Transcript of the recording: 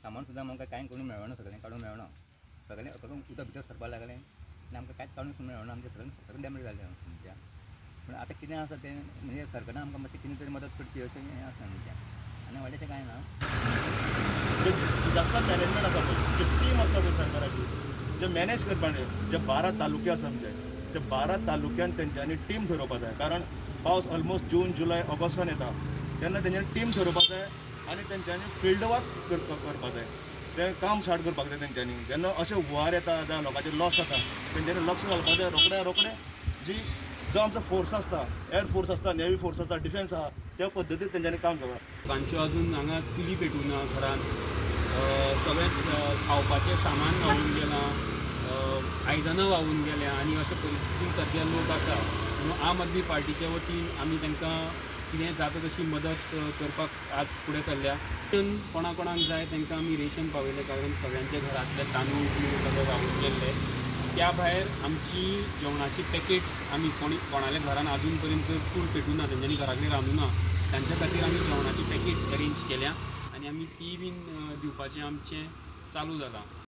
सामान सुद्दां आमकां कांय करूंक मेळना, सगळें काडूंक मेळना, सगळें करून उदक भितर सरपाक लागलें आनी आमकां कांयच काडूंक मेळना, आमचें सगळें डॅमेज जालें सद्या. पूण आतां कितें आसा तें म्हणजे सरकारान आमकां मातशें कितें तरी मदत करची अशें हें आसा आमचें, आनी व्हडलेंशें कांय ना. डिजास्टर मॅनेजमेंट आसा पळय, जी टीम आसता पळय सरकाराची, जे मॅनेज करपाचे जे 12 तालुके आसा आमचे, ते 12 तालुक्यान तेंच्यांनी टीम ठरोवपाक जाय. कारण पावस ऑलमोस्ट जून जुलय ऑगस्टान येता, तेन्ना तेंच्यांनी टीम ठरोवपाक जाय आनी तेंच्यांनी फिल्ड वर्क करपाक जाय. तें काम स्टार्ट करपाक जाय तेंच्यांनी. जेन्ना अशें हुंवार येता जावं लोकांचें लॉस जाता, तेंच्यांनी लक्ष घालपाक जाय रोखडें जी जो आमचो फोर्स आसता, एअर फोर्स आसता, नेवी फोर्स आसता, डिफेन्स आहा, त्या पद्दतीन तेंच्यांनी काम करता. लोकांच्यो अजून हांगा चुली पेटूंक ना घरान, सगळें खावपाचें सामान व्हांवून गेलां, आयदनां व्हांवून गेल्या आनी अशे परिस्थितीन सद्या लोक आसा. म्हणून आम आदमी पार्टीच्या वतीन आमी तांकां कितें जाता तशी मदत करपाक आज फुडें सरल्या. कोणाक जाय तांकां आमी रेशन पावयलें, कारण सगळ्यांच्या घरांतले तांदूळ सगळें व्हांवून गेल्ले. त्या भायर आमची जेवणाची पॅकेट्स आमी कोणाल्या घरान अजून पर्यंत चूल पेटूं ना, तेंच्यांनी घरा कडेन रांदूं ना, तांच्या खातीर आमी जेवणाची पॅकेट्स अरेंज केल्या आनी आमी ती बीन दिवपाचें आमचें चालू जालां.